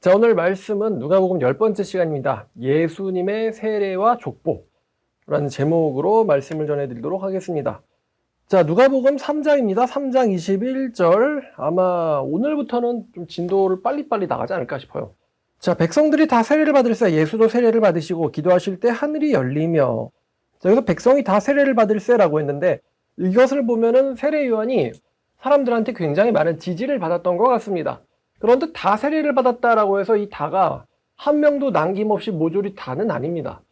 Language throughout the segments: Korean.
자, 오늘 말씀은 누가복음 10번째 시간입니다. 예수님의 세례와 족보라는 제목으로 말씀을 전해드리도록 하겠습니다. 자, 누가복음 3장입니다. 3장 21절. 아마 오늘부터는 좀 진도를 빨리빨리 나가지 않을까 싶어요. 자, 백성들이 다 세례를 받을세. 예수도 세례를 받으시고 기도하실 때 하늘이 열리며. 자, 여기서 백성이 다 세례를 받을세라고 했는데 이것을 보면은 세례 요한이 사람들한테 굉장히 많은 지지를 받았던 것 같습니다. 그런데 다 세례를 받았다라고 해서 이 다가 한 명도 남김없이 모조리 다는 아닙니다.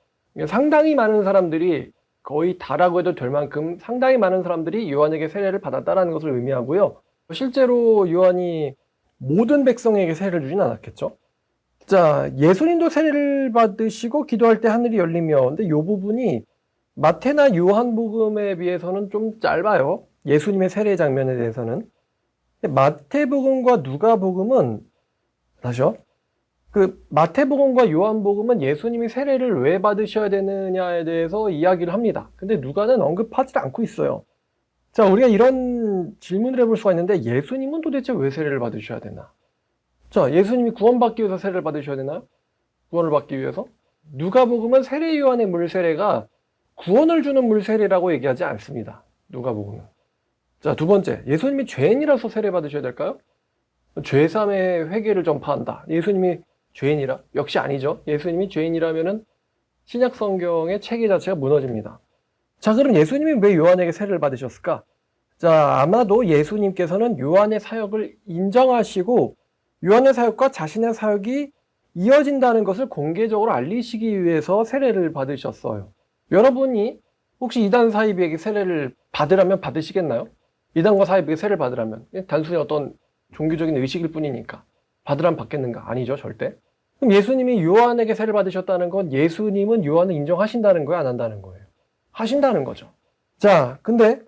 상당히 많은 사람들이, 거의 다라고 해도 될 만큼 상당히 많은 사람들이 요한에게 세례를 받았다라는 것을 의미하고요. 실제로 요한이 모든 백성에게 세례를 주진 않았겠죠. 자, 예수님도 세례를 받으시고 기도할 때 하늘이 열리며. 근데 이 부분이 마태나 요한복음에 비해서는 좀 짧아요. 예수님의 세례 장면에 대해서는. 마태복음과 누가복음은 다시요. 마태복음과 요한복음은 예수님이 세례를 왜 받으셔야 되느냐에 대해서 이야기를 합니다. 근데 누가는 언급하지 않고 있어요. 자, 우리가 이런 질문을 해볼 수가 있는데 예수님은 도대체 왜 세례를 받으셔야 되나? 자, 예수님이 구원받기 위해서 세례를 받으셔야 되나요? 구원을 받기 위해서? 누가복음은 세례 요한의 물세례가 구원을 주는 물세례라고 얘기하지 않습니다. 누가복음은. 자, 두 번째, 예수님이 죄인이라서 세례 받으셔야 될까요? 죄삼의 회개를 전파한다. 예수님이 죄인이라? 역시 아니죠. 예수님이 죄인이라면은 신약 성경의 체계 자체가 무너집니다. 자, 그럼 예수님이 왜 요한에게 세례를 받으셨을까? 자, 아마도 예수님께서는 요한의 사역을 인정하시고 요한의 사역과 자신의 사역이 이어진다는 것을 공개적으로 알리시기 위해서 세례를 받으셨어요. 여러분이 혹시 이단 사입에게 세례를 받으라면 받으시겠나요? 이단과 사입에게 세례를 받으라면 단순히 어떤 종교적인 의식일 뿐이니까 받으라면 받겠는가? 아니죠, 절대. 그럼 예수님이 요한에게 세례를 받으셨다는 건 예수님은 요한을 인정하신다는 거예요, 안 한다는 거예요? 하신다는 거죠. 자, 근데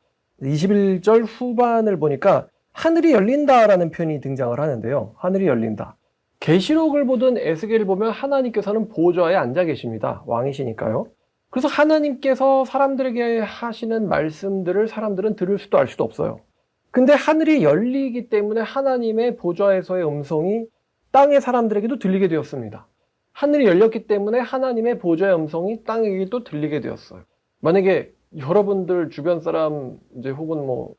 21절 후반을 보니까 하늘이 열린다라는 표현이 등장을 하는데요. 하늘이 열린다. 계시록을 보든 에스겔을 보면 하나님께서는 보좌에 앉아 계십니다. 왕이시니까요. 그래서 하나님께서 사람들에게 하시는 말씀들을 사람들은 들을 수도 알 수도 없어요. 근데 하늘이 열리기 때문에 하나님의 보좌에서의 음성이 땅의 사람들에게도 들리게 되었습니다. 하늘이 열렸기 때문에 하나님의 보좌의 음성이 땅에게도 들리게 되었어요. 만약에 여러분들 주변 사람 이제 혹은 뭐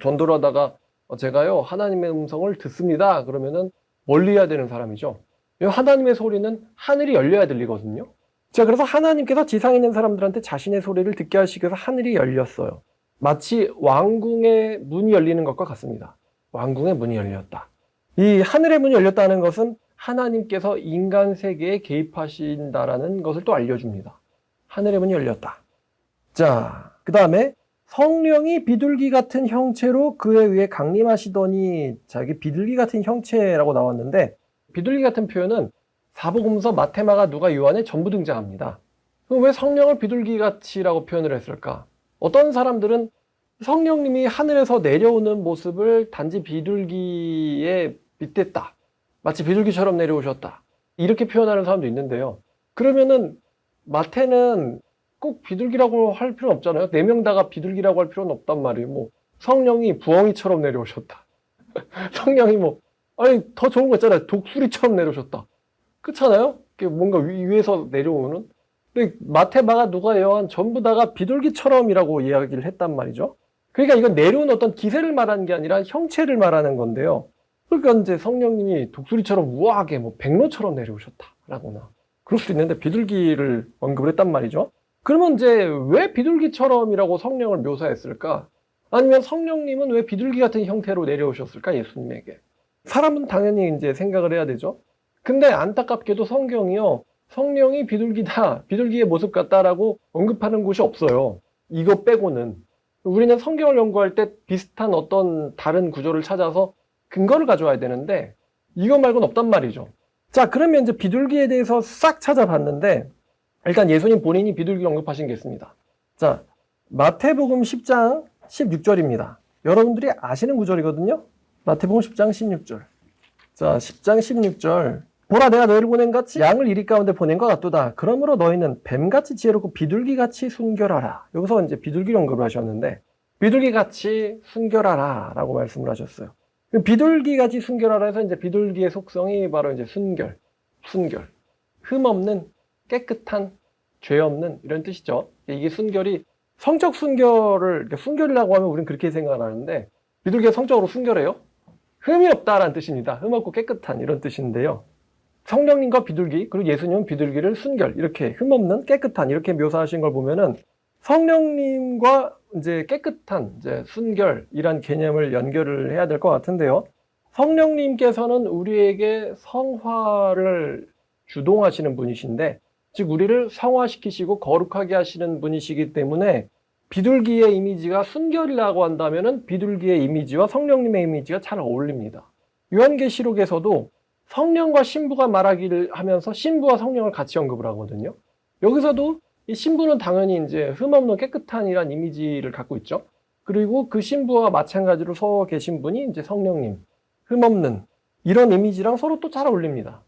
전도를 하다가 제가요 하나님의 음성을 듣습니다. 그러면은 멀리 해야 되는 사람이죠. 하나님의 소리는 하늘이 열려야 들리거든요. 자, 그래서 하나님께서 지상에 있는 사람들한테 자신의 소리를 듣게 하시기 위해서 하늘이 열렸어요. 마치 왕궁의 문이 열리는 것과 같습니다. 왕궁의 문이 열렸다. 이 하늘의 문이 열렸다는 것은 하나님께서 인간 세계에 개입하신다라는 것을 또 알려줍니다. 하늘의 문이 열렸다. 자, 그 다음에 성령이 비둘기 같은 형체로 그에 의해 강림하시더니, 자, 이게 비둘기 같은 형체라고 나왔는데 비둘기 같은 표현은 사복음서, 마태, 마가, 누가, 요한에 전부 등장합니다. 그럼 왜 성령을 비둘기같이라고 표현을 했을까? 어떤 사람들은 성령님이 하늘에서 내려오는 모습을 단지 비둘기에 빗댔다. 마치 비둘기처럼 내려오셨다. 이렇게 표현하는 사람도 있는데요. 그러면은 마태는 꼭 비둘기라고 할 필요는 없잖아요. 4명 다가 비둘기라고 할 필요는 없단 말이에요. 성령이 부엉이처럼 내려오셨다. 성령이 더 좋은 거 있잖아요. 독수리처럼 내려오셨다. 그렇잖아요? 뭔가 위에서 내려오는. 근데 마태, 마가, 누가, 요한 전부 다가 비둘기처럼이라고 이야기를 했단 말이죠. 그러니까 이건 내려온 어떤 기세를 말하는 게 아니라 형체를 말하는 건데요. 그러니까 이제 성령님이 독수리처럼 우아하게 백로처럼 내려오셨다라거나 그럴 수도 있는데 비둘기를 언급을 했단 말이죠. 그러면 이제 왜 비둘기처럼이라고 성령을 묘사했을까? 아니면 성령님은 왜 비둘기 같은 형태로 내려오셨을까? 예수님에게. 사람은 당연히 이제 생각을 해야 되죠. 근데 안타깝게도 성경이요, 성령이 비둘기다, 비둘기의 모습 같다라고 언급하는 곳이 없어요. 이거 빼고는. 우리는 성경을 연구할 때 비슷한 어떤 다른 구조를 찾아서 근거를 가져와야 되는데 이거 말고는 없단 말이죠. 자, 그러면 이제 비둘기에 대해서 싹 찾아봤는데 일단 예수님 본인이 비둘기를 언급하신 게 있습니다. 자, 마태복음 10장 16절입니다. 여러분들이 아시는 구절이거든요. 마태복음 10장 16절. 자, 10장 16절. 보라, 내가 너희를 보낸 같이 양을 이리 가운데 보낸 것 같도다. 그러므로 너희는 뱀같이 지혜롭고 비둘기같이 순결하라. 여기서 이제 비둘기를 언급을 하셨는데 비둘기같이 순결하라 라고 말씀을 하셨어요. 비둘기같이 순결하라 해서 이제 비둘기의 속성이 바로 이제 순결. 흠 없는, 깨끗한, 죄 없는 이런 뜻이죠. 이게 순결이 성적 순결을 순결이라고 하면 우리는 그렇게 생각하는데 비둘기가 성적으로 순결해요? 흠이 없다라는 뜻입니다. 흠 없고 깨끗한 이런 뜻인데요. 성령님과 비둘기 그리고 예수님은 비둘기를 순결 이렇게 흠 없는 깨끗한 이렇게 묘사하신 걸 보면은 성령님과 이제 깨끗한 이제 순결이란 개념을 연결을 해야 될 것 같은데요. 성령님께서는 우리에게 성화를 주동하시는 분이신데 즉 우리를 성화시키시고 거룩하게 하시는 분이시기 때문에 비둘기의 이미지가 순결이라고 한다면은 비둘기의 이미지와 성령님의 이미지가 잘 어울립니다. 요한계시록에서도 성령과 신부가 말하기를 하면서 신부와 성령을 같이 언급을 하거든요. 여기서도 이 신부는 당연히 이제 흠없는 깨끗한이란 이미지를 갖고 있죠. 그리고 그 신부와 마찬가지로 서 계신 분이 이제 성령님, 흠없는 이런 이미지랑 서로 또 잘 어울립니다.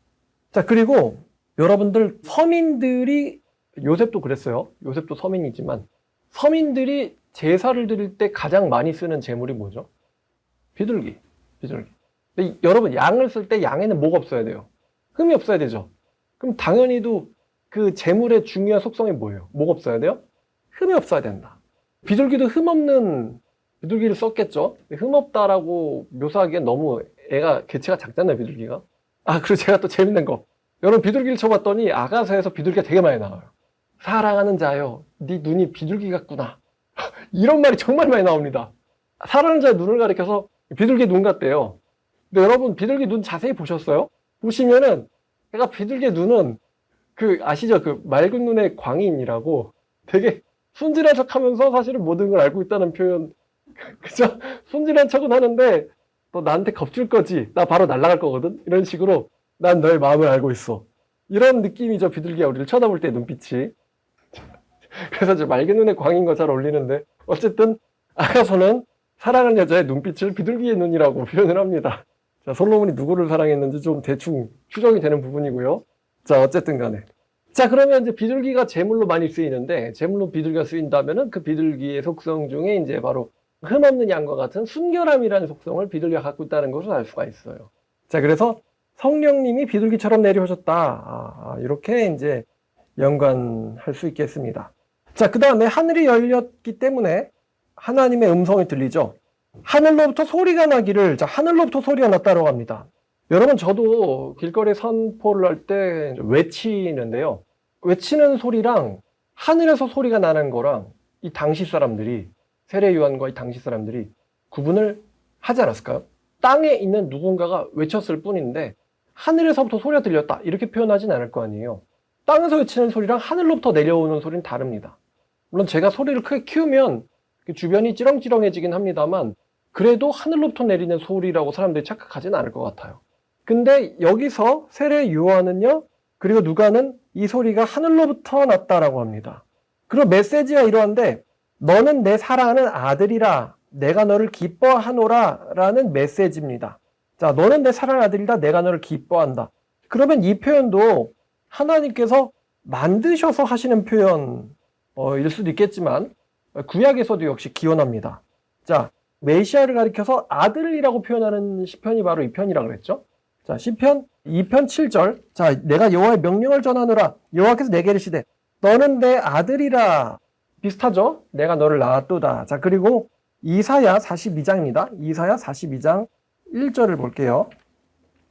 자, 그리고 여러분들 서민들이 요셉도 그랬어요. 요셉도 서민이지만 서민들이 제사를 드릴 때 가장 많이 쓰는 제물이 뭐죠? 비둘기. 근데 여러분 양을 쓸 때 양에는 뭐가 없어야 돼요? 흠이 없어야 되죠. 그럼 당연히도 그 제물의 중요한 속성이 뭐예요? 뭐가 없어야 돼요? 흠이 없어야 된다. 비둘기도 흠 없는 비둘기를 썼겠죠. 흠 없다라고 묘사하기엔 너무 애가 개체가 작잖아요, 비둘기가. 아, 그리고 제가 또 재밌는 거. 여러분 비둘기를 쳐봤더니 아가서에서 비둘기가 되게 많이 나와요. 사랑하는 자여, 네 눈이 비둘기 같구나. 이런 말이 정말 많이 나옵니다. 사랑하는 자의 눈을 가리켜서 비둘기 눈 같대요. 근데 여러분 비둘기 눈 자세히 보셨어요? 보시면은 제가 비둘기 눈은 그 아시죠? 그 맑은 눈의 광인이라고 되게 순진한 척 하면서 사실은 모든 걸 알고 있다는 표현. 그죠? 순진한 척은 하는데 너 나한테 겁줄 거지? 나 바로 날아갈 거거든? 이런 식으로 난 너의 마음을 알고 있어. 이런 느낌이죠. 비둘기가 우리를 쳐다볼 때 눈빛이. 그래서 저 맑은 눈의 광인과 잘 어울리는데 어쨌든 아가서는 사랑하는 여자의 눈빛을 비둘기의 눈이라고 표현을 합니다. 자, 솔로몬이 누구를 사랑했는지 좀 대충 추정이 되는 부분이고요. 자, 어쨌든 간에. 자, 그러면 이제 비둘기가 제물로 많이 쓰이는데, 제물로 비둘기가 쓰인다면은 그 비둘기의 속성 중에 이제 바로 흠없는 양과 같은 순결함이라는 속성을 비둘기가 갖고 있다는 것을 알 수가 있어요. 자, 그래서 성령님이 비둘기처럼 내려오셨다. 이렇게 이제 연관할 수 있겠습니다. 자, 그 다음에 하늘이 열렸기 때문에 하나님의 음성이 들리죠. 하늘로부터 소리가 나기를, 자, 하늘로부터 소리가 났다고 합니다. 여러분, 저도 길거리 선포를 할 때 외치는데요. 외치는 소리랑 하늘에서 소리가 나는 거랑 이 당시 사람들이, 세례 요한과 이 당시 사람들이 구분을 하지 않았을까요? 땅에 있는 누군가가 외쳤을 뿐인데 하늘에서부터 소리가 들렸다 이렇게 표현하진 않을 거 아니에요. 땅에서 외치는 소리랑 하늘로부터 내려오는 소리는 다릅니다. 물론 제가 소리를 크게 키우면 주변이 찌렁찌렁해지긴 합니다만 그래도 하늘로부터 내리는 소리라고 사람들이 착각하지는 않을 것 같아요. 근데 여기서 세례 요한은요, 그리고 누가는 이 소리가 하늘로부터 났다라고 합니다. 그리고 메시지가 이러한데 너는 내 사랑하는 아들이라 내가 너를 기뻐하노라 라는 메시지입니다. 자, 너는 내 사랑하는 아들이라 내가 너를 기뻐한다. 그러면 이 표현도 하나님께서 만드셔서 하시는 표현일 수도 있겠지만 구약에서도 역시 기원합니다. 자, 메시아를 가리켜서 아들이라고 표현하는 시편이 바로 이 편이라고 그랬죠. 자, 시편 2편 7절. 자, 내가 여호와의 명령을 전하노라. 여호와께서 내게 이르시되 너는 내 아들이라. 비슷하죠? 내가 너를 낳았도다. 자, 그리고 이사야 42장입니다. 이사야 42장 1절을 볼게요.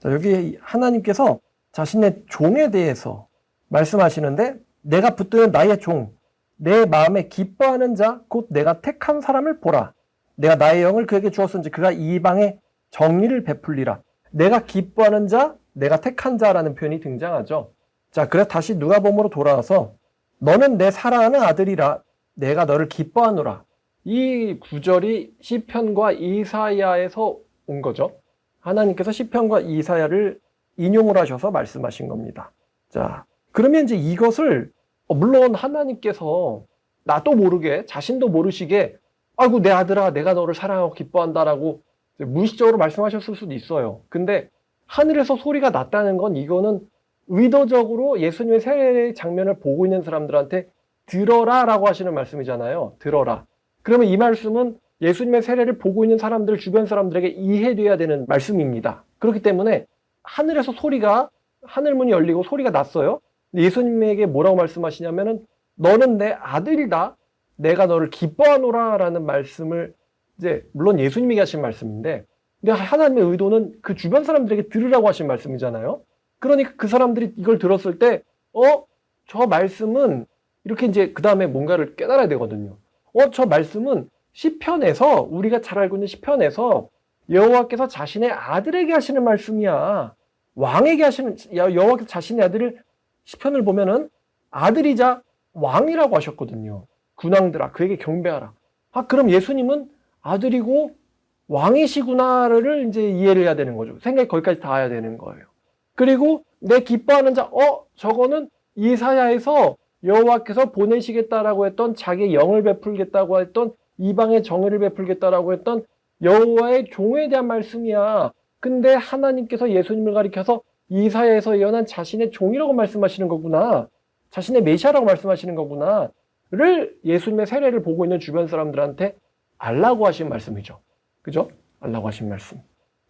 자, 여기 하나님께서 자신의 종에 대해서 말씀하시는데 내가 붙드는 나의 종, 내 마음에 기뻐하는 자, 곧 내가 택한 사람을 보라. 내가 나의 영을 그에게 주었은지 그가 이방에 정의를 베풀리라. 내가 기뻐하는 자, 내가 택한 자라는 표현이 등장하죠. 자, 그래서 다시 누가복음으로 돌아와서 너는 내 사랑하는 아들이라 내가 너를 기뻐하노라. 이 구절이 시편과 이사야에서 온 거죠. 하나님께서 시편과 이사야를 인용을 하셔서 말씀하신 겁니다. 자, 그러면 이제 이것을 물론 하나님께서 나도 모르게 자신도 모르시게 아이고 내 아들아 내가 너를 사랑하고 기뻐한다라고 무의식적으로 말씀하셨을 수도 있어요. 근데 하늘에서 소리가 났다는 건 이거는 의도적으로 예수님의 세례 장면을 보고 있는 사람들한테 들어라 라고 하시는 말씀이잖아요. 들어라. 그러면 이 말씀은 예수님의 세례를 보고 있는 사람들, 주변 사람들에게 이해돼야 되는 말씀입니다. 그렇기 때문에 하늘에서 하늘문이 열리고 소리가 났어요. 예수님에게 뭐라고 말씀하시냐면은 너는 내 아들이다. 내가 너를 기뻐하노라 라는 말씀을 이제 물론 예수님에게 하신 말씀인데 근데 하나님의 의도는 그 주변 사람들에게 들으라고 하신 말씀이잖아요. 그러니까 그 사람들이 이걸 들었을 때 저 말씀은 이렇게 이제 그 다음에 뭔가를 깨달아야 되거든요. 저 말씀은 시편에서 우리가 잘 알고 있는 시편에서 여호와께서 자신의 아들에게 하시는 말씀이야. 왕에게 하시는 여호와께서 자신의 아들을 시편을 보면은 아들이자 왕이라고 하셨거든요. 군왕들아 그에게 경배하라. 그럼 예수님은 아들이고 왕이시구나를 이제 이해를 해야 되는 거죠. 생각이 거기까지 닿아야 되는 거예요. 그리고 내 기뻐하는 자, 저거는 이사야에서 여호와께서 보내시겠다라고 했던 자기의 영을 베풀겠다고 했던 이방의 정의를 베풀겠다라고 했던 여호와의 종에 대한 말씀이야. 근데 하나님께서 예수님을 가리켜서 이사야에서 예언한 자신의 종이라고 말씀하시는 거구나. 자신의 메시아라고 말씀하시는 거구나. 를 예수님의 세례를 보고 있는 주변 사람들한테 알라고 하신 말씀이죠. 그죠? 알라고 하신 말씀.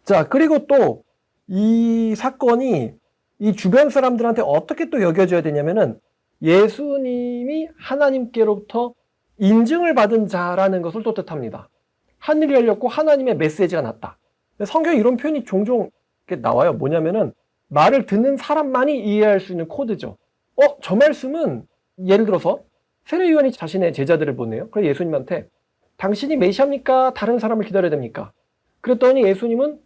자, 그리고 또 이 사건이 이 주변 사람들한테 어떻게 또 여겨져야 되냐면은 예수님이 하나님께로부터 인증을 받은 자라는 것을 또 뜻합니다. 하늘이 열렸고 하나님의 메시지가 났다. 성경에 이런 표현이 종종 이렇게 나와요. 뭐냐면은 말을 듣는 사람만이 이해할 수 있는 코드죠. 저 말씀은 예를 들어서 세례요한이 자신의 제자들을 보내요. 그래서 예수님한테 당신이 메시아입니까? 다른 사람을 기다려야 됩니까? 그랬더니 예수님은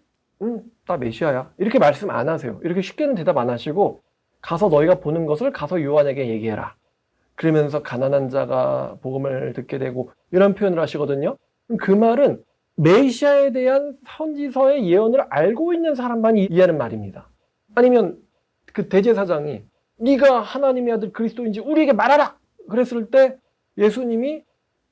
나 메시아야. 이렇게 말씀 안 하세요. 이렇게 쉽게는 대답 안 하시고 가서 너희가 보는 것을 가서 요한에게 얘기해라. 그러면서 가난한 자가 복음을 듣게 되고 이런 표현을 하시거든요. 그 말은 메시아에 대한 선지서의 예언을 알고 있는 사람만이 이해하는 말입니다. 아니면 그 대제사장이 네가 하나님의 아들 그리스도인지 우리에게 말하라. 그랬을 때 예수님이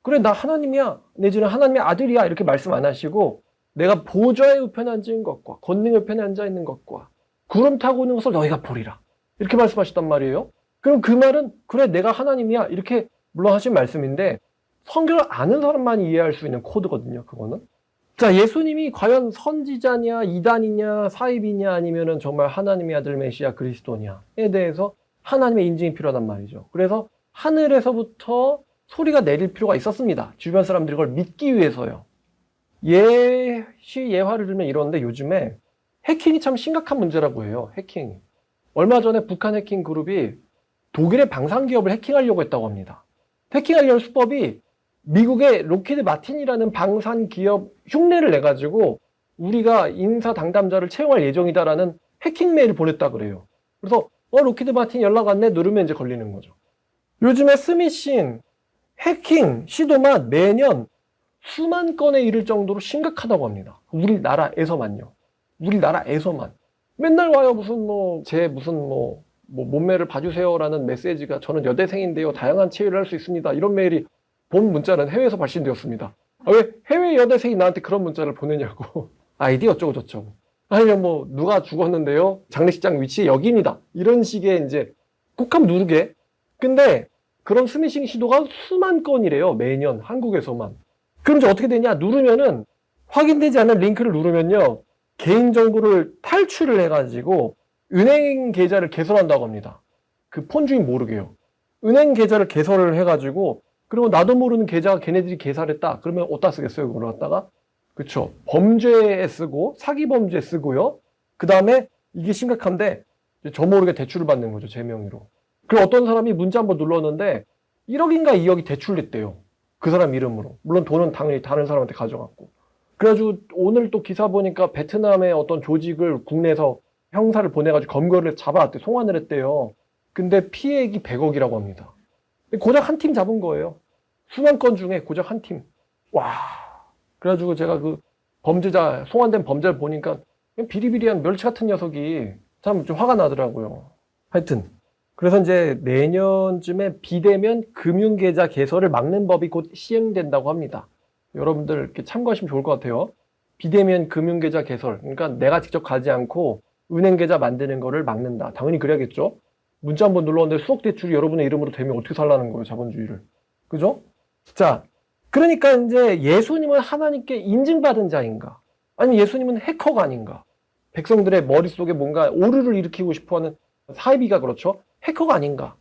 그래 나 하나님이야. 내지는 하나님의 아들이야. 이렇게 말씀 안 하시고 내가 보좌에 우편에 앉은 것과 권능의 우편에 앉아 있는 것과 구름 타고 오는 것을 너희가 보리라. 이렇게 말씀하셨단 말이에요. 그럼 그 말은 그래 내가 하나님이야. 이렇게 물론 하신 말씀인데 성경을 아는 사람만이 이해할 수 있는 코드거든요. 그거는. 자, 예수님이 과연 선지자냐 이단이냐 사입이냐 아니면은 정말 하나님의 아들 메시아 그리스도냐에 대해서 하나님의 인증이 필요하단 말이죠. 그래서 하늘에서부터 소리가 내릴 필요가 있었습니다. 주변 사람들이 그걸 믿기 위해서요. 예화를 들면 이러는데 요즘에 해킹이 참 심각한 문제라고 해요. 해킹이. 얼마 전에 북한 해킹 그룹이 독일의 방산기업을 해킹하려고 했다고 합니다. 해킹하려는 수법이 미국의 로키드 마틴이라는 방산기업 흉내를 내가지고 우리가 인사 당담자를 채용할 예정이다라는 해킹 메일을 보냈다 그래요. 그래서 로키드 마틴 연락 왔네 누르면 이제 걸리는 거죠. 요즘에 스미싱 해킹 시도만 매년 수만 건에 이를 정도로 심각하다고 합니다. 우리나라에서만요. 우리나라에서만. 맨날 와요. 무슨 몸매를 봐주세요라는 메시지가 저는 여대생인데요. 다양한 체위를 할 수 있습니다. 이런 메일이 본 문자는 해외에서 발신되었습니다. 왜 해외 여대생이 나한테 그런 문자를 보내냐고. 아이디 어쩌고저쩌고. 아니면 누가 죽었는데요. 장례식장 위치 여기입니다. 이런 식의 이제 꼭 한번 누르게. 근데 그런 스미싱 시도가 수만 건이래요. 매년 한국에서만. 그럼 이제 어떻게 되냐? 누르면은 확인되지 않은 링크를 누르면요. 개인정보를 탈출을 해가지고 은행 계좌를 개설한다고 합니다. 그 폰 주인 모르게요. 은행 계좌를 개설을 해가지고 그리고 나도 모르는 계좌가 걔네들이 개설했다. 그러면 어디다 쓰겠어요? 그걸 갖다가? 그쵸. 범죄에 쓰고 사기 범죄에 쓰고요. 그 다음에 이게 심각한데 저 모르게 대출을 받는 거죠. 제 명의로. 그리고 어떤 사람이 문자 한번 눌렀는데 1억인가 2억이 대출됐대요. 그 사람 이름으로. 물론 돈은 당연히 다른 사람한테 가져갔고. 그래가지고 오늘 또 기사 보니까 베트남의 어떤 조직을 국내에서 형사를 보내가지고 검거를 잡아왔대. 송환을 했대요. 근데 피해액이 100억이라고 합니다. 고작 한 팀 잡은 거예요. 수만 건 중에 고작 한 팀. 와. 그래가지고 제가 그 범죄자, 송환된 범죄를 보니까 그냥 비리비리한 멸치 같은 녀석이 참 좀 화가 나더라고요. 하여튼. 그래서 이제 내년쯤에 비대면 금융계좌 개설을 막는 법이 곧 시행된다고 합니다. 여러분들 이렇게 참고하시면 좋을 것 같아요. 비대면 금융계좌 개설. 그러니까 내가 직접 가지 않고 은행계좌 만드는 거를 막는다. 당연히 그래야겠죠. 문자 한번 눌렀는데 수억 대출이 여러분의 이름으로 되면 어떻게 살라는 거예요, 자본주의를. 그죠? 자, 그러니까 이제 예수님은 하나님께 인증받은 자인가? 아니면 예수님은 해커가 아닌가? 백성들의 머릿속에 뭔가 오류를 일으키고 싶어하는 사이비가 그렇죠? 해커가 아닌가?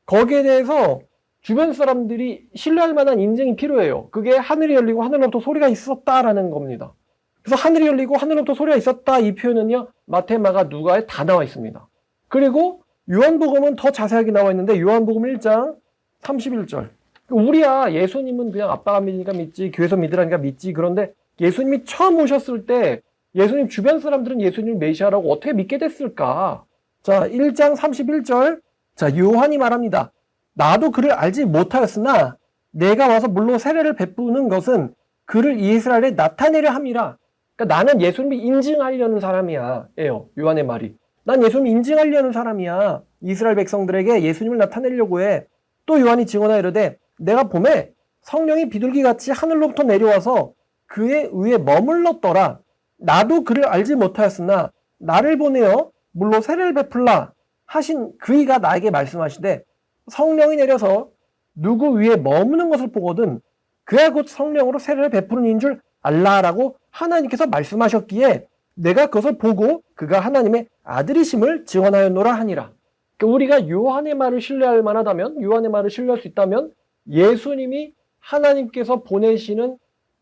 거기에 대해서 주변 사람들이 신뢰할 만한 인증이 필요해요. 그게 하늘이 열리고 하늘로부터 소리가 있었다라는 겁니다. 그래서 하늘이 열리고 하늘로부터 소리가 있었다 이 표현은요. 마태, 마가, 누가에 다 나와 있습니다. 그리고 요한복음은 더 자세하게 나와 있는데 요한복음 1장 31절. 우리야 예수님은 그냥 아빠가 믿으니까 믿지, 교회에서 믿으라니까 믿지. 그런데 예수님이 처음 오셨을 때 예수님 주변 사람들은 예수님을 메시아라고 어떻게 믿게 됐을까? 자, 1장 31절. 자, 요한이 말합니다. 나도 그를 알지 못하였으나 내가 와서 물로 세례를 베푸는 것은 그를 이스라엘에 나타내려 함이라. 그러니까 나는 예수님을 인증하려는 사람이야. 예요. 요한의 말이. 난 예수님을 인증하려는 사람이야. 이스라엘 백성들에게 예수님을 나타내려고 해. 또 요한이 증언하여 이르되 내가 봄에 성령이 비둘기같이 하늘로부터 내려와서 그의 위에 머물렀더라. 나도 그를 알지 못하였으나 나를 보내어 물로 세례를 베풀라 하신 그이가 나에게 말씀하시되 성령이 내려서 누구 위에 머무는 것을 보거든 그야 곧 성령으로 세례를 베푸는 이인 줄 알라라고 하나님께서 말씀하셨기에 내가 그것을 보고 그가 하나님의 아들이심을 증언하였노라 하니라. 그러니까 우리가 요한의 말을 신뢰할 만하다면, 요한의 말을 신뢰할 수 있다면 예수님이 하나님께서 보내시는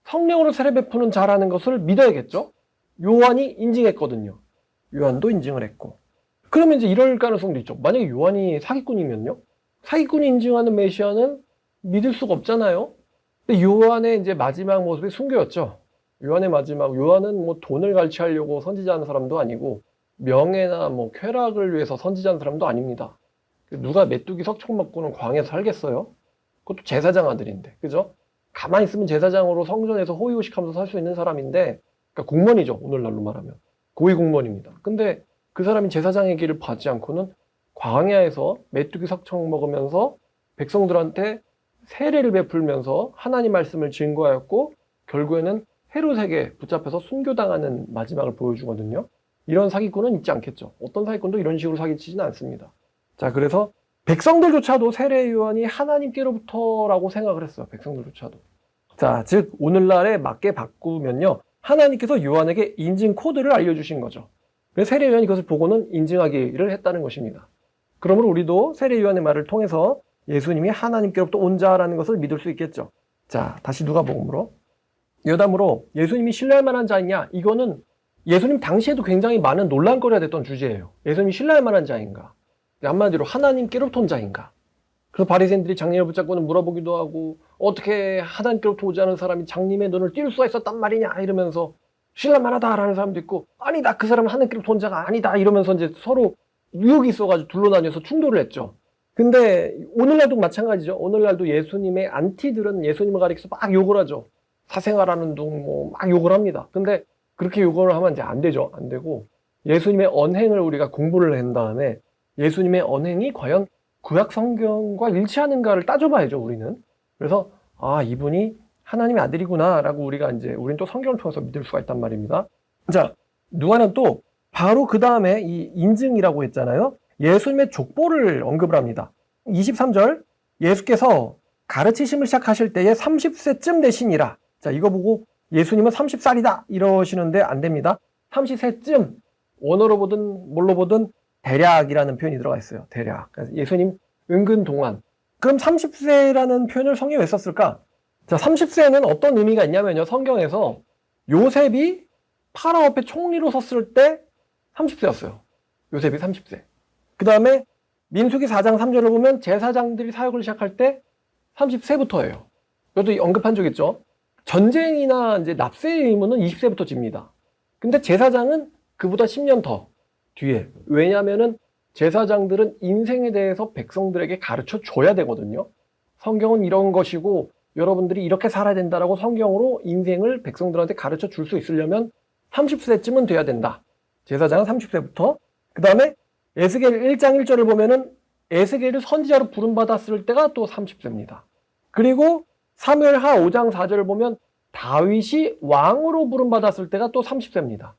성령으로 세례 베푸는 자라는 것을 믿어야겠죠. 요한이 인증했거든요. 요한도 인증을 했고. 그러면 이제 이럴 가능성도 있죠. 만약에 요한이 사기꾼이면요. 사기꾼이 인증하는 메시아는 믿을 수가 없잖아요. 근데 요한의 이제 마지막 모습이 순교였죠. 요한의 마지막, 요한은 뭐 돈을 갈취하려고 선지자하는 사람도 아니고 명예나 뭐 쾌락을 위해서 선지자하는 사람도 아닙니다. 누가 메뚜기 석청 먹고는 광야에서 살겠어요? 그것도 제사장 아들인데, 그죠? 가만히 있으면 제사장으로 성전에서 호의호식하면서 살 수 있는 사람인데, 그러니까 공무원이죠. 오늘날로 말하면 고위 공무원입니다. 근데 그 사람이 제사장의 길을 받지 않고는 광야에서 메뚜기 석청 먹으면서 백성들한테 세례를 베풀면서 하나님 말씀을 증거하였고 결국에는 헤롯에게 붙잡혀서 순교당하는 마지막을 보여주거든요. 이런 사기꾼은 있지 않겠죠. 어떤 사기꾼도 이런 식으로 사기치지는 않습니다. 자, 그래서 백성들조차도 세례 요한이 하나님께로부터라고 생각을 했어요. 백성들조차도. 자, 즉 오늘날에 맞게 바꾸면요. 하나님께서 요한에게 인증 코드를 알려주신 거죠. 그래서 세례 요한이 그것을 보고는 인증하기를 했다는 것입니다. 그러므로 우리도 세례 요한의 말을 통해서 예수님이 하나님께로부터 온 자라는 것을 믿을 수 있겠죠. 자, 다시 누가복음으로. 여담으로 예수님이 신뢰할 만한 자이냐? 이거는 예수님 당시에도 굉장히 많은 논란거리가 됐던 주제예요. 예수님이 신뢰할 만한 자인가? 한마디로 하나님께로부터 온 자인가? 그래서 바리새인들이 장님을 붙잡고는 물어보기도 하고 어떻게 하나님께로부터 오지 않은 사람이 장님의 눈을 띌 수가 있었단 말이냐 이러면서 신뢰할 만하다라는 사람도 있고 아니다 그 사람은 하나님께로부터 온 자가 아니다 이러면서 이제 서로 유혹이 있어가지고 둘로 나뉘어서 충돌을 했죠. 근데 오늘날도 마찬가지죠. 오늘날도 예수님의 안티들은 예수님을 가리켜서 막 욕을 하죠. 사생활하는 둥 뭐 막 욕을 합니다. 근데 그렇게 욕을 하면 이제 안 되죠. 안 되고 예수님의 언행을 우리가 공부를 한 다음에 예수님의 언행이 과연 구약 성경과 일치하는가를 따져봐야죠, 우리는. 그래서 아, 이분이 하나님의 아들이구나라고 우리는 또 성경을 통해서 믿을 수가 있단 말입니다. 자, 누가는 또 바로 그 다음에 이 인증이라고 했잖아요. 예수님의 족보를 언급을 합니다. 23절 예수께서 가르치심을 시작하실 때에 30세쯤 되시니라. 자, 이거 보고 예수님은 30살이다 이러시는데 안 됩니다. 30세쯤 원어로 보든 뭘로 보든 대략이라는 표현이 들어가 있어요. 대략. 그래서 예수님 은근 동안. 그럼 30세라는 표현을 성경에 왜 썼을까? 자, 30세는 어떤 의미가 있냐면요. 성경에서 요셉이 파라오 앞에 총리로 섰을 때 30세였어요. 요셉이 30세. 그 다음에 민수기 4장 3절을 보면 제사장들이 사역을 시작할 때 30세부터예요. 이것도 언급한 적 있죠. 전쟁이나 이제 납세의 의무는 20세부터 집니다. 근데 제사장은 그보다 10년 더 뒤에. 왜냐면은 제사장들은 인생에 대해서 백성들에게 가르쳐 줘야 되거든요. 성경은 이런 것이고 여러분들이 이렇게 살아야 된다라고 성경으로 인생을 백성들한테 가르쳐 줄 수 있으려면 30세쯤은 돼야 된다. 제사장은 30세부터. 그 다음에 에스겔 1장 1절을 보면은 에스겔을 선지자로 부름받았을 때가 또 30세입니다. 그리고 사무엘하 5장 4절을 보면 다윗이 왕으로 부름받았을 때가 또 30세입니다.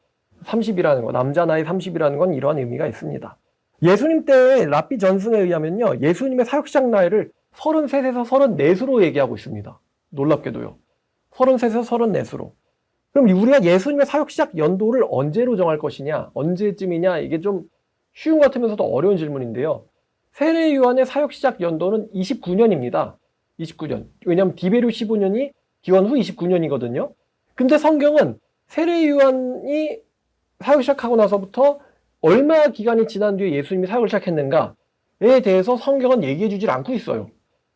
30이라는 거, 남자 나이 30이라는 건 이러한 의미가 있습니다. 예수님 때의 랍비 전승에 의하면요, 예수님의 사역 시작 나이를 33세에서 34세로 얘기하고 있습니다. 놀랍게도요. 33에서 34수로. 그럼 우리가 예수님의 사역 시작 연도를 언제로 정할 것이냐? 언제쯤이냐? 이게 좀 쉬운 것 같으면서도 어려운 질문인데요. 세례 요한의 사역 시작 연도는 29년입니다. 29년. 왜냐하면 디베르 15년이 기원 후 29년이거든요. 근데 성경은 세례 요한이 사역 시작하고 나서부터 얼마 기간이 지난 뒤에 예수님이 사역을 시작했는가에 대해서 성경은 얘기해 주질 않고 있어요.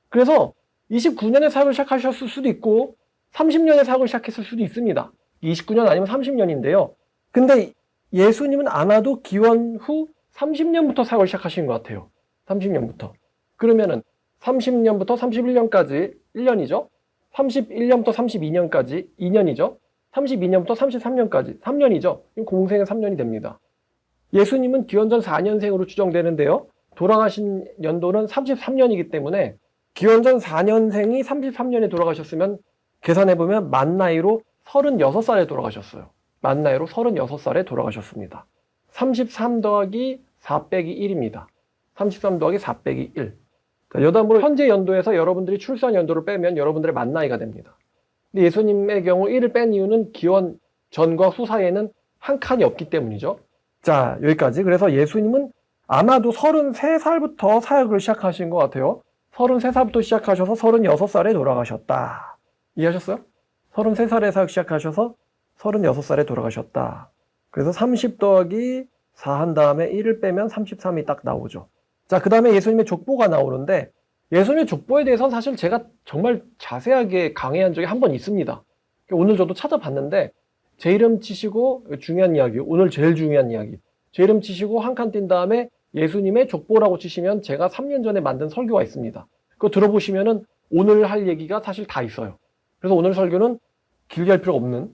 그래서 29년에 사역을 시작하셨을 수도 있고 30년에 사역을 시작했을 수도 있습니다. 29년 아니면 30년인데요. 근데 예수님은 아마도 기원 후 30년부터 사역을 시작하신 것 같아요. 30년부터. 그러면은 30년부터 31년까지 1년이죠. 31년부터 32년까지 2년이죠. 32년부터 33년까지 3년이죠. 공생의 3년이 됩니다. 예수님은 기원전 4년생으로 추정되는데요. 돌아가신 연도는 33년이기 때문에 기원전 4년생이 33년에 돌아가셨으면 계산해보면 만 나이로 36살에 돌아가셨어요. 만 나이로 36살에 돌아가셨습니다. 33 더하기 4 빼기 1입니다. 33 더하기 4 빼기 1. 여담으로 현재 연도에서 여러분들이 출산 연도를 빼면 여러분들의 만 나이가 됩니다. 근데 예수님의 경우 1을 뺀 이유는 기원 전과 후 사이에는 한 칸이 없기 때문이죠. 자, 여기까지. 그래서 예수님은 아마도 33살부터 사역을 시작하신 것 같아요. 33살부터 시작하셔서 36살에 돌아가셨다. 이해하셨어요? 33살에 사역 시작하셔서 36살에 돌아가셨다. 그래서 30 더하기 4 한 다음에 1을 빼면 33이 딱 나오죠. 자, 그 다음에 예수님의 족보가 나오는데 예수님의 족보에 대해서는 사실 제가 정말 자세하게 강의한 적이 한 번 있습니다. 오늘 저도 찾아봤는데 제 이름 치시고 중요한 이야기, 오늘 제일 중요한 이야기. 제 이름 치시고 한 칸 띈 다음에 예수님의 족보라고 치시면 제가 3년 전에 만든 설교가 있습니다. 그거 들어보시면은 오늘 할 얘기가 사실 다 있어요. 그래서 오늘 설교는 길게 할 필요가 없는.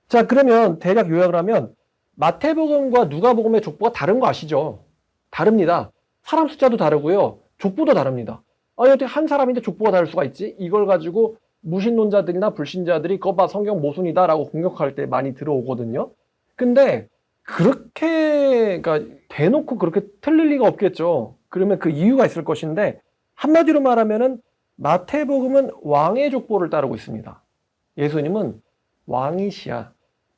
자, 그러면 대략 요약을 하면 마태복음과 누가복음의 족보가 다른 거 아시죠? 다릅니다. 사람 숫자도 다르고요. 족보도 다릅니다. 아니, 어떻게 한 사람인데 족보가 다를 수가 있지? 이걸 가지고 무신론자들이나 불신자들이 그거 봐 성경 모순이다 라고 공격할 때 많이 들어오거든요. 근데 그렇게 그러니까 대놓고 그렇게 틀릴 리가 없겠죠. 그러면 그 이유가 있을 것인데 한마디로 말하면은 마태복음은 왕의 족보를 따르고 있습니다. 예수님은 왕이시야.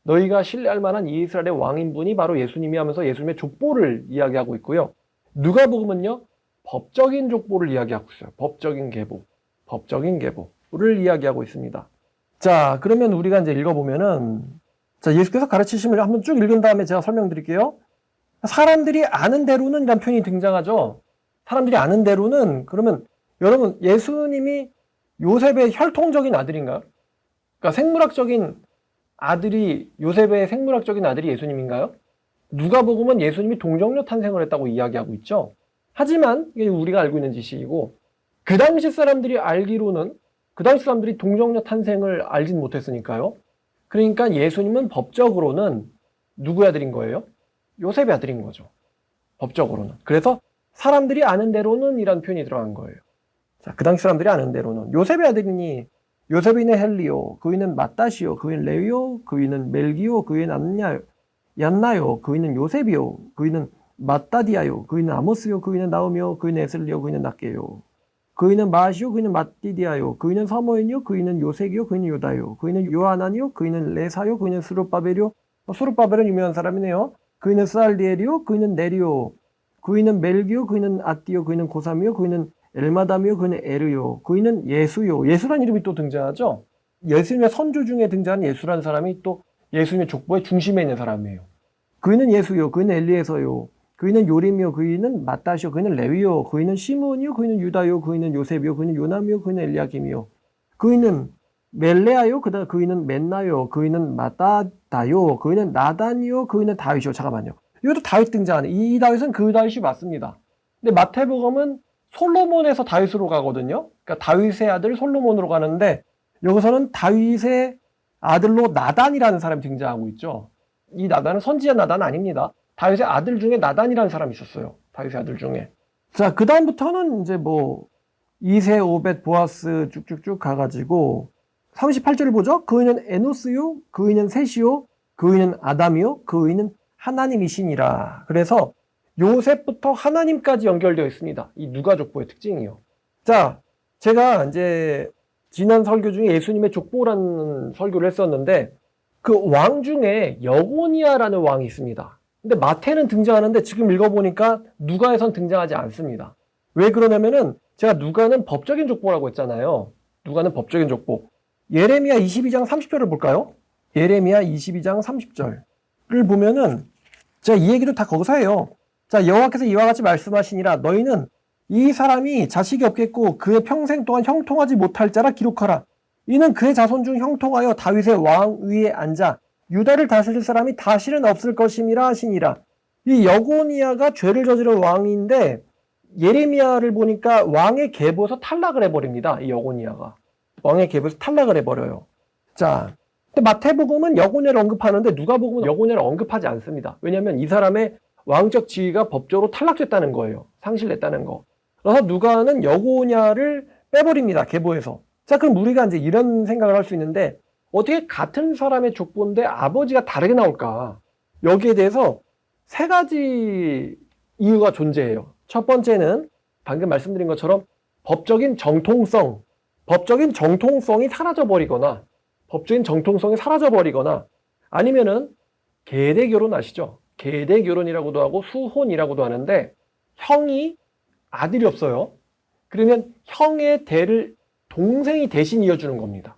너희가 신뢰할 만한 이스라엘의 왕인분이 바로 예수님이 하면서 예수님의 족보를 이야기하고 있고요. 누가복음은요. 법적인 족보를 이야기하고 있어요. 법적인 계보. 법적인 계보를 이야기하고 있습니다. 자, 그러면 우리가 이제 읽어보면은 자, 예수께서 가르치심을 한번 쭉 읽은 다음에 제가 설명드릴게요. 사람들이 아는 대로는 이란 표현이 등장하죠. 사람들이 아는 대로는 그러면 여러분 예수님이 요셉의 혈통적인 아들인가요? 그러니까 생물학적인 아들이 요셉의 생물학적인 아들이 예수님인가요? 누가복음은 예수님이 동정녀 탄생을 했다고 이야기하고 있죠. 하지만 이게 우리가 알고 있는 지식이고 그 당시 사람들이 알기로는 그 당시 사람들이 동정녀 탄생을 알진 못했으니까요. 그러니까 예수님은 법적으로는 누구의 아들인 거예요? 요셉의 아들인 거죠. 법적으로는. 그래서 사람들이 아는 대로는 이란 표현이 들어간 거예요. 자, 그 당시 사람들이 아는 대로는 요셉의 아들이니 요셉이는 헬리오, 그이는 마따시오, 그이는 레위오, 그이는 멜기오, 그이는 얀나요, 그이는 요셉이요, 그이는 마따디아요, 그이는 아모스요, 그이는 나오미요, 그이는 에슬리요, 그이는 낫게요. 그이는 마시오, 그이는 마띠디아요, 그이는 사모인이요, 그이는 요색이요, 그이는 요다요, 그이는 요하나니요, 그이는 레사요, 그이는 스룹바벨이요. 스룹바벨은 유명한 사람이네요. 그이는 스알디엘이요, 그이는 네리오, 그이는 멜기요, 그이는 아띠요, 그이는 고삼이요, 그이는 엘마담이요, 그이는 에르요, 그이는 예수요. 예수라는 이름이 또 등장하죠. 예수님의 선조 중에 등장하는 예수라는 사람이 또 예수님의 족보의 중심에 있는 사람이에요. 그이는 예수요, 그이는 엘리에서요, 그이는 요림이요, 그이는 마따시요, 그이는 레위요, 그이는 시몬이요, 그이는 유다요, 그이는 요셉이요, 그이는 요남이요, 그이는 엘리야김이요, 그이는 멜레아요, 그이는 맨나요, 그이는 마따다요, 그이는 나단이요, 그이는 다윗이요. 잠깐만요. 이것도 다윗 등장하네. 이 다윗은 그 다윗이 맞습니다. 근데 마태복음은 솔로몬에서 다윗으로 가거든요. 그러니까 다윗의 아들 솔로몬으로 가는데 여기서는 다윗의 아들로 나단이라는 사람이 등장하고 있죠. 이 나단은 선지자 나단 아닙니다. 다윗의 아들 중에 나단이라는 사람이 있었어요. 다윗의 아들 중에. 자, 그 다음부터는 이제 뭐 이세, 오벳, 보아스 쭉쭉쭉 가가지고 38절을 보죠. 그이는 에노스요, 그이는 셋이요, 그이는 아담이요, 그이는 하나님이시니라. 그래서 요셉부터 하나님까지 연결되어 있습니다. 이 누가 족보의 특징이요. 자, 제가 이제 지난 설교 중에 예수님의 족보라는 설교를 했었는데 그 왕 중에 여고니아라는 왕이 있습니다. 근데 마태는 등장하는데 지금 읽어보니까 누가에선 등장하지 않습니다. 왜 그러냐면은 제가 누가는 법적인 족보라고 했잖아요. 누가는 법적인 족보. 예레미야 22장 30절을 볼까요? 예레미야 22장 30절을 보면은 제가 이 얘기도 다 거기서 해요. 자, 여호와께서 이와 같이 말씀하시니라. 너희는 이 사람이 자식이 없겠고 그의 평생 동안 형통하지 못할 자라 기록하라. 이는 그의 자손 중 형통하여 다윗의 왕 위에 앉아 유다를 다스릴 사람이 다시는 없을 것임이라 하시니라. 이 여고니아가 죄를 저지른 왕인데 예레미야를 보니까 왕의 계보에서 탈락을 해버립니다. 이 여고니아가. 왕의 계보에서 탈락을 해버려요. 자, 근데 마태복음은 여고니아를 언급하는데 누가복음은 여고니아를 언급하지 않습니다. 왜냐하면 이 사람의 왕적 지위가 법적으로 탈락됐다는 거예요. 상실됐다는 거. 그래서 누가는 여고니아를 빼버립니다. 계보에서. 자, 그럼 우리가 이제 이런 생각을 할 수 있는데 어떻게 같은 사람의 족보인데 아버지가 다르게 나올까? 여기에 대해서 세 가지 이유가 존재해요. 첫 번째는 방금 말씀드린 것처럼 법적인 정통성이 사라져버리거나 아니면은 계대결혼 아시죠? 계대결혼이라고도 하고 수혼이라고도 하는데 형이 아들이 없어요. 그러면 형의 대를 동생이 대신 이어주는 겁니다.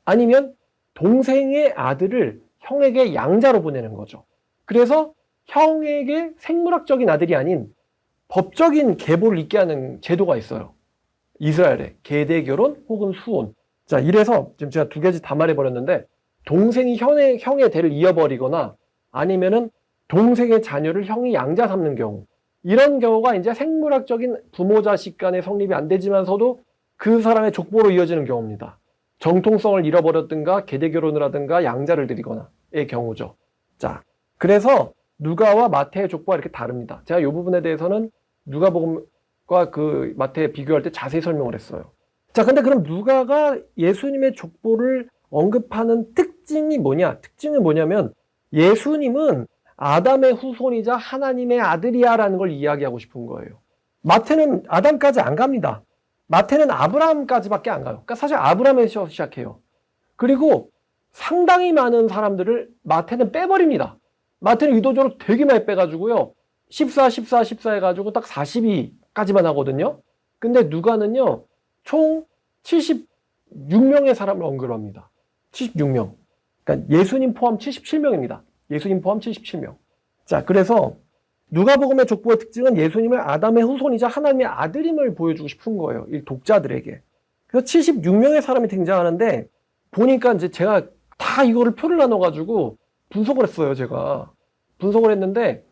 아니면 동생의 아들을 형에게 양자로 보내는 거죠. 그래서 형에게 생물학적인 아들이 아닌 법적인 계보를 잇게 하는 제도가 있어요. 이스라엘에 계대결혼 혹은 수혼. 자, 이래서 지금 제가 두 가지 다 말해버렸는데 동생이 형의 대를 이어버리거나 아니면은 동생의 자녀를 형이 양자 삼는 경우, 이런 경우가 이제 생물학적인 부모 자식 간의 성립이 안 되지만서도 그 사람의 족보로 이어지는 경우입니다. 정통성을 잃어버렸든가 계대결혼을 하든가 양자를 드리거나의 경우죠. 자, 그래서 누가와 마태의 족보가 이렇게 다릅니다. 제가 이 부분에 대해서는 누가복음과 그 마태 비교할 때 자세히 설명을 했어요. 자, 근데 그럼 누가가 예수님의 족보를 언급하는 특징이 뭐냐? 특징은 뭐냐면 예수님은 아담의 후손이자 하나님의 아들이야라는 걸 이야기하고 싶은 거예요. 마태는 아담까지 안 갑니다. 마태는 아브라함까지밖에 안 가요. 그러니까 사실 아브라함에서 시작해요. 그리고 상당히 많은 사람들을 마태는 빼버립니다. 마태는 의도적으로 되게 많이 빼가지고요. 14 해가지고 딱 42까지만 하거든요. 근데 누가는요, 총 76명의 사람을 언급합니다. 76명. 그러니까 예수님 포함 77명입니다. 예수님 포함 77명. 자, 그래서 누가복음의 족보의 특징은 예수님을 아담의 후손이자 하나님의 아들임을 보여주고 싶은 거예요. 이 독자들에게. 그래서 76명의 사람이 등장하는데 보니까 이제 제가 다 이거를 표를 나눠가지고 분석을 했어요. 제가 분석을 했는데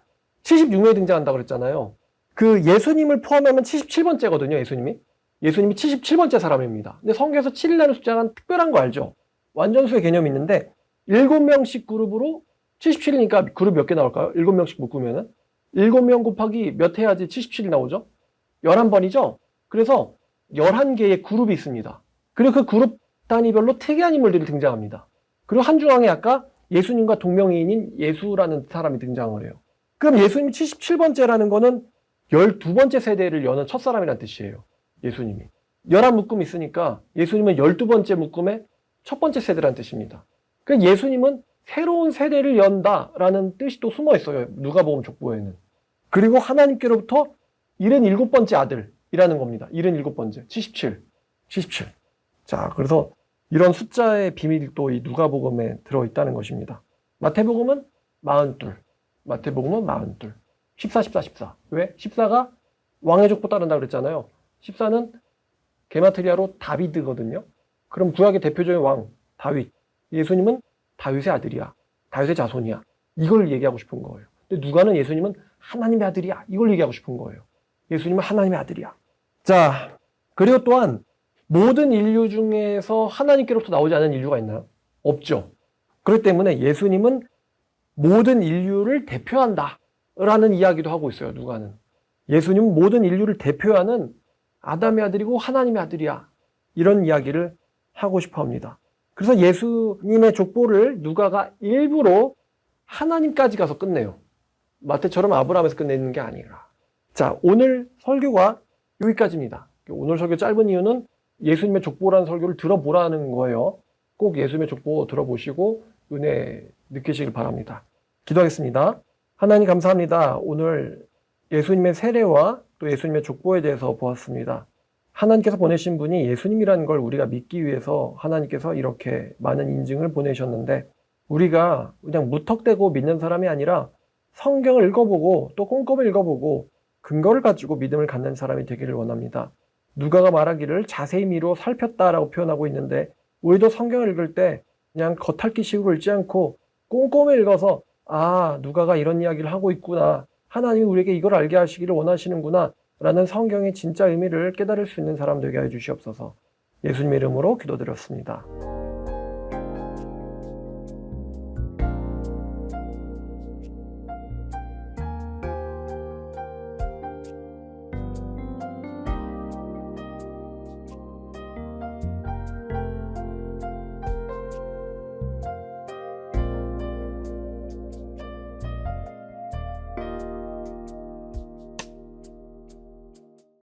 76명이 등장한다고 그랬잖아요. 그 예수님을 포함하면 77번째거든요. 예수님이 77번째 사람입니다. 근데 성경에서 7이라는 숫자가 특별한 거 알죠? 완전수의 개념이 있는데 7명씩 그룹으로 77이니까 그룹 몇 개 나올까요? 7명씩 묶으면은 7명 곱하기 몇 해야지 77이 나오죠? 11번이죠? 그래서 11개의 그룹이 있습니다. 그리고 그 그룹 단위별로 특이한 인물들이 등장합니다. 그리고 한중앙에 아까 예수님과 동명이인인 예수라는 사람이 등장을 해요. 그럼 예수님이 77번째라는 거는 12번째 세대를 여는 첫사람이라는 뜻이에요. 예수님이. 11묶음이 있으니까 예수님은 12번째 묶음의 첫 번째 세대라는 뜻입니다. 그러니까 예수님은 새로운 세대를 연다라는 뜻이 또 숨어 있어요. 누가복음 족보에는. 그리고 하나님께로부터 77번째 아들이라는 겁니다. 77번째. 77. 자, 그래서 이런 숫자의 비밀이 또 이 누가복음에 들어있다는 것입니다. 마태복음은 42. 14. 왜? 14가 왕의 족보 따른다고 그랬잖아요. 14는 게마트리아로 다비드거든요. 그럼 구약의 대표적인 왕, 다윗. 예수님은 다윗의 아들이야. 다윗의 자손이야. 이걸 얘기하고 싶은 거예요. 근데 누가는 예수님은 하나님의 아들이야. 이걸 얘기하고 싶은 거예요. 예수님은 하나님의 아들이야. 자, 그리고 또한 모든 인류 중에서 하나님께로부터 나오지 않은 인류가 있나요? 없죠. 그렇기 때문에 예수님은 모든 인류를 대표한다 라는 이야기도 하고 있어요. 누가는. 예수님은 모든 인류를 대표하는 아담의 아들이고 하나님의 아들이야. 이런 이야기를 하고 싶어 합니다. 그래서 예수님의 족보를 누가가 일부러 하나님까지 가서 끝내요. 마태처럼 아브라함에서 끝내는 게 아니라. 자, 오늘 설교가 여기까지입니다. 오늘 설교 짧은 이유는 예수님의 족보라는 설교를 들어보라는 거예요. 꼭 예수님의 족보 들어보시고 은혜 느끼시길 바랍니다. 기도하겠습니다. 하나님 감사합니다. 오늘 예수님의 세례와 또 예수님의 족보에 대해서 보았습니다. 하나님께서 보내신 분이 예수님이라는 걸 우리가 믿기 위해서 하나님께서 이렇게 많은 인증을 보내셨는데, 우리가 그냥 무턱대고 믿는 사람이 아니라 성경을 읽어보고 또 꼼꼼히 읽어보고 근거를 가지고 믿음을 갖는 사람이 되기를 원합니다. 누가가 말하기를 자세히 미루어 살폈다라고 표현하고 있는데, 우리도 성경을 읽을 때 그냥 겉핥기식으로 읽지 않고 꼼꼼히 읽어서 누가가 이런 이야기를 하고 있구나, 하나님이 우리에게 이걸 알게 하시기를 원하시는구나 라는 성경의 진짜 의미를 깨달을 수 있는 사람 되게 해 주시옵소서. 예수님의 이름으로 기도드렸습니다.